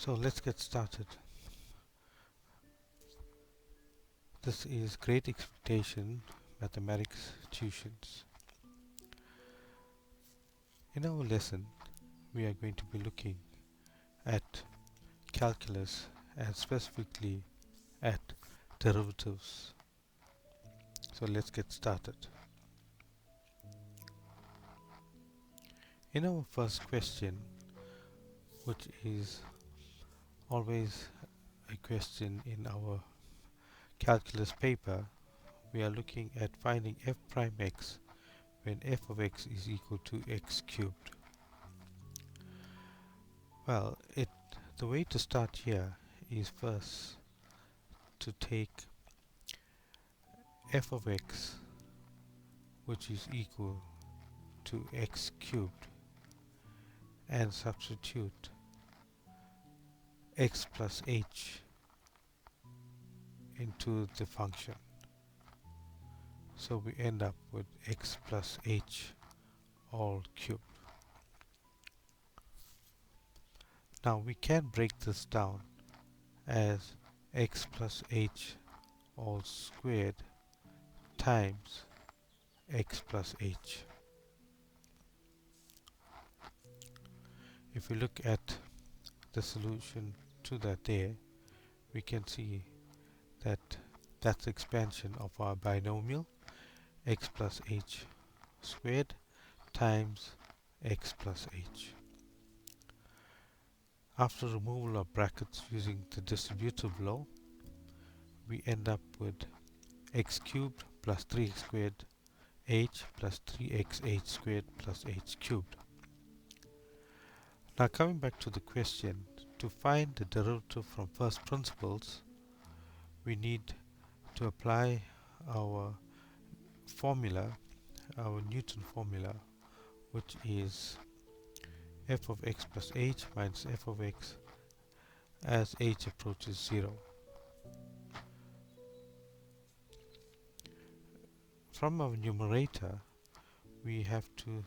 So let's get started. This is Great Expectation Mathematics Tuitions. In our lesson, we are going to be looking at calculus and specifically at derivatives. So let's get started. In our first question, which is always a question in our calculus paper, we are looking at finding f prime x when f of x is equal to x cubed. Well, the way to start here is first to take f of x, which is equal to x cubed, and substitute x plus h into the function. So we end up with x plus h all cubed. Now we can break this down as x plus h all squared times x plus h. If we look at the solution to that there, we can see that that's expansion of our binomial x plus h squared times x plus h. After removal of brackets using the distributive law, we end up with x cubed plus 3x squared h plus 3xh squared plus h cubed. Now coming back to the question, to find the derivative from first principles, we need to apply our formula, our Newton formula, which is f of x plus h minus f of x as h approaches 0. From our numerator, we have to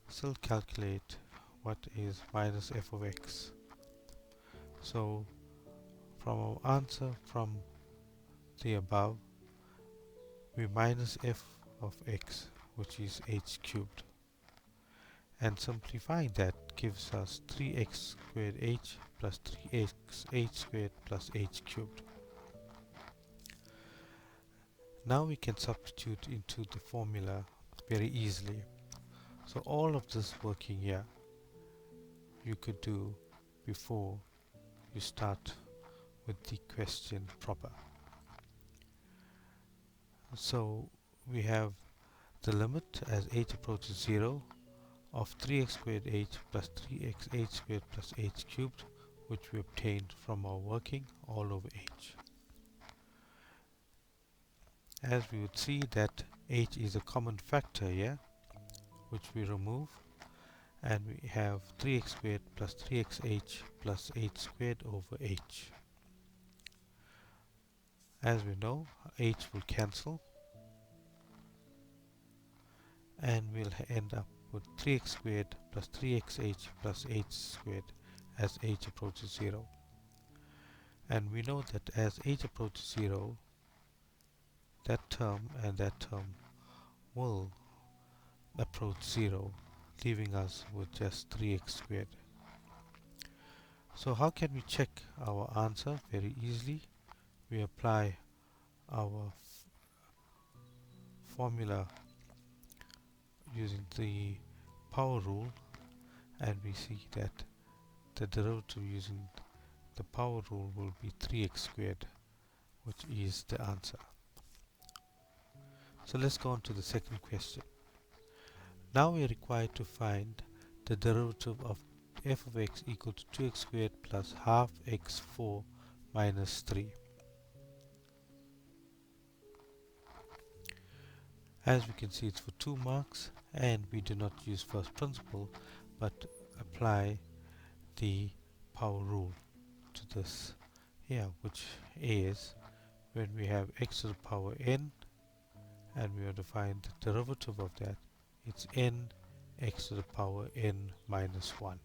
still calculate what is minus f of x. So from our answer from the above, we minus f of x, which is h cubed, and simplifying that gives us 3x squared h plus 3xh squared plus h cubed. Now we can substitute into the formula very easily. So all of this working here you could do before you start with the question proper. So we have the limit as h approaches 0 of 3x squared h plus 3xh squared plus h cubed, which we obtained from our working all over h. As we would see that h is a common factor here, which we remove, and we have 3x squared plus 3xh plus h squared over h. As we know, h will cancel, and we'll end up with 3x squared plus 3xh plus h squared as h approaches 0. And we know that as h approaches 0, that term and that term will approach 0, leaving us with just 3x squared. So how can we check our answer? Very easily. We apply our formula using the power rule, and we see that the derivative using the power rule will be 3x squared, which is the answer. So let's go on to the second question. Now we are required to find the derivative of f of x equal to 2x squared plus half x4 minus 3. As we can see, it's for 2 marks, and we do not use first principle but apply the power rule to this here, which is when we have x to the power n and we want to find the derivative of that, it's n x to the power n minus 1.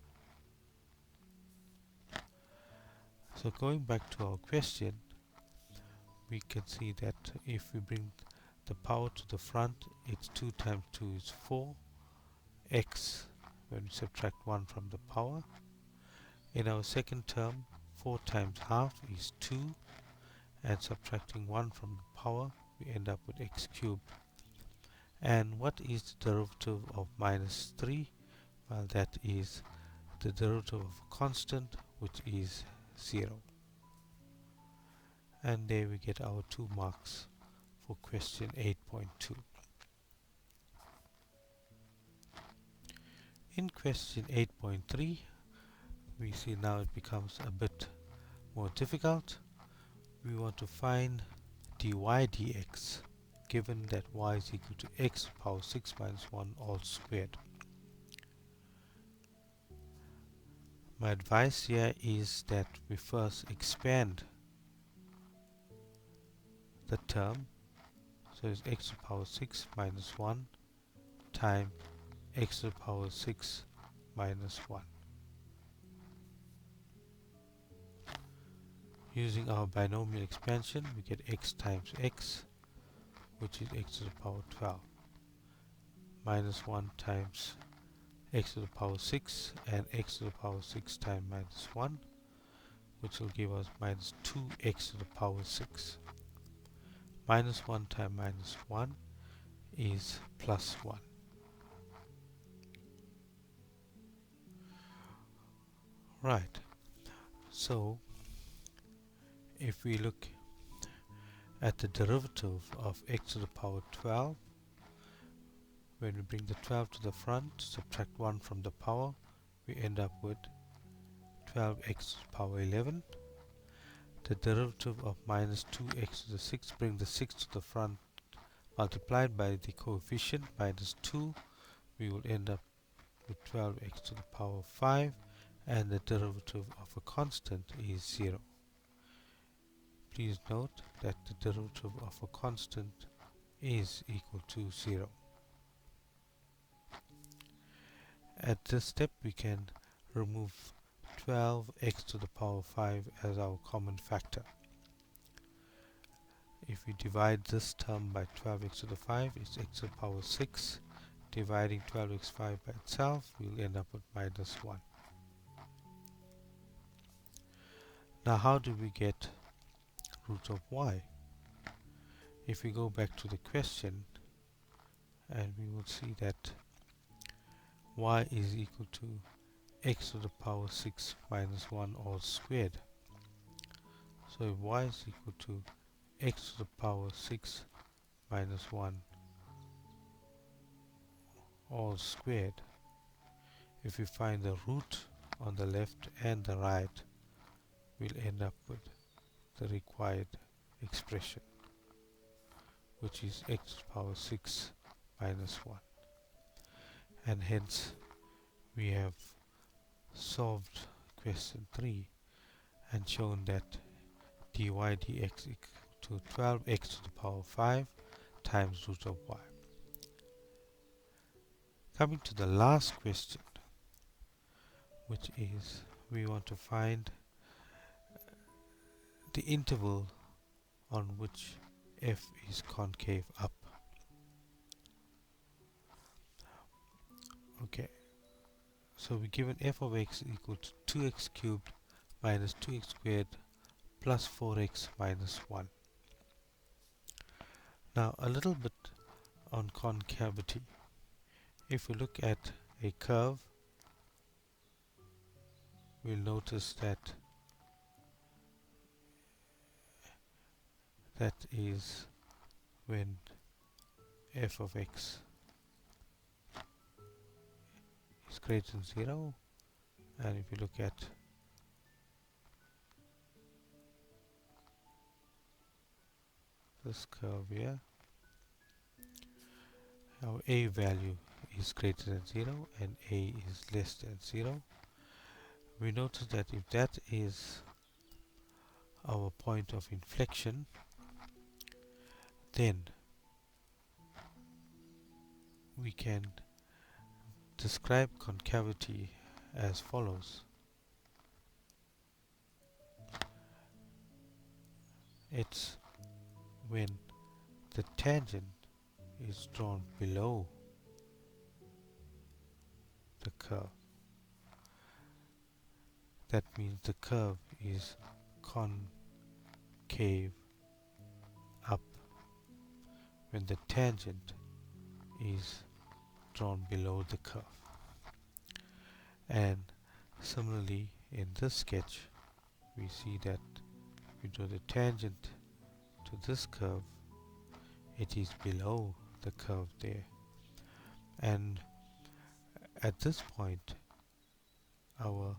So going back to our question, we can see that if we bring the power to the front, it's 2 times 2 is 4 x when we subtract 1 from the power. In our second term, 4 times half is 2, and subtracting 1 from the power, we end up with x cubed. And what is the derivative of minus 3? Well, that is the derivative of a constant, which is 0. And there we get our 2 marks for question 8.2. In question 8.3, we see now it becomes a bit more difficult. We want to find dy dx given that y is equal to x to the power 6 minus 1 all squared. My advice here is that we first expand the term, so it's x to the power 6 minus 1 times x to the power 6 minus 1. Using our binomial expansion, we get x times x, which is x to the power 12, minus 1 times x to the power 6, and x to the power 6 times minus 1, which will give us minus 2x to the power 6. Minus 1 times minus 1 is plus 1. Right, so if we look at the derivative of x to the power 12, when we bring the 12 to the front, subtract 1 from the power, we end up with 12x to the power 11. The derivative of minus 2x to the 6, bring the 6 to the front, multiplied by the coefficient minus 2, we will end up with 12x to the power 5, and the derivative of a constant is 0. Please note that the derivative of a constant is equal to 0. At this step we can remove 12x to the power 5 as our common factor. If we divide this term by 12x to the 5, it's x to the power 6. Dividing 12x5 by itself, we'll end up with minus 1. Now how do we get root of y? If we go back to the question, and we will see that y is equal to x to the power 6 minus 1 all squared. So if y is equal to x to the power 6 minus 1 all squared, if we find the root on the left and the right, we'll end up with the required expression, which is x to the power 6 minus 1. And hence we have solved question 3 and shown that dy dx equal to 12x to the power 5 times root of y. Coming to the last question, which is we want to find the interval on which f is concave up. Okay, so we given f of x equal to 2x cubed minus 2x squared plus 4x minus 1. Now a little bit on concavity. If we look at a curve, we'll notice that that is when f of x is greater than 0, and if you look at this curve here, our a value is greater than 0 and a is less than 0. We notice that if that is our point of inflection, then we can describe concavity as follows. It's when the tangent is drawn below the curve. That means the curve is concave up when the tangent is drawn below the curve. And similarly, in this sketch, we see that we draw the tangent to this curve, it is below the curve there. And at this point, our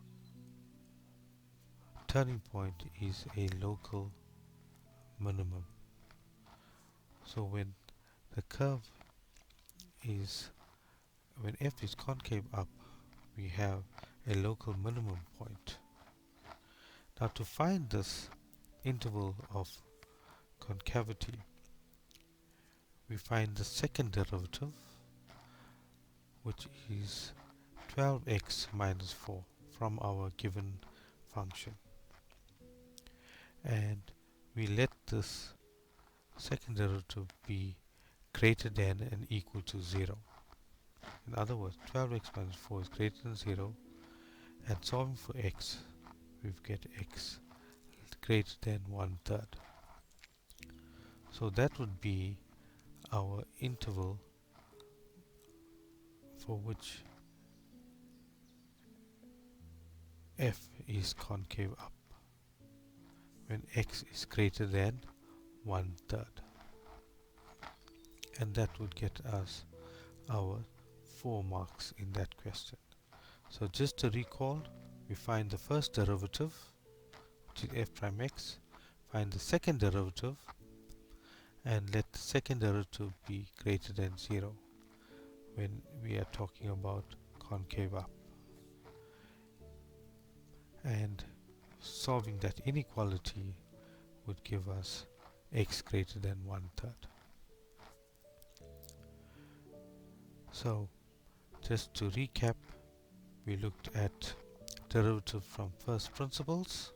turning point is a local minimum. So when the curve is, when f is concave up, we have a local minimum point. Now to find this interval of concavity, we find the second derivative, which is 12x minus 4 from our given function. And we let this second derivative be greater than and equal to 0. In other words, 12x minus 4 is greater than 0, and solving for x, we get x greater than 1/3. So that would be our interval for which f is concave up when x is greater than 1/3. And that would get us our 4 marks in that question. So just to recall, we find the first derivative, which is f prime x, find the second derivative, and let the second derivative be greater than 0 when we are talking about concave up. And solving that inequality would give us x greater than 1/3. So just to recap, we looked at derivative from first principles.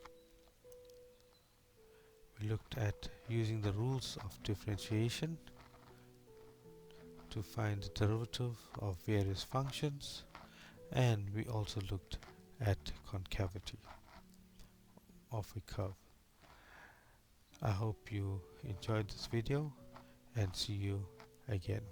We looked at using the rules of differentiation to find the derivative of various functions, and we also looked at concavity of a curve. I hope you enjoyed this video, and see you again.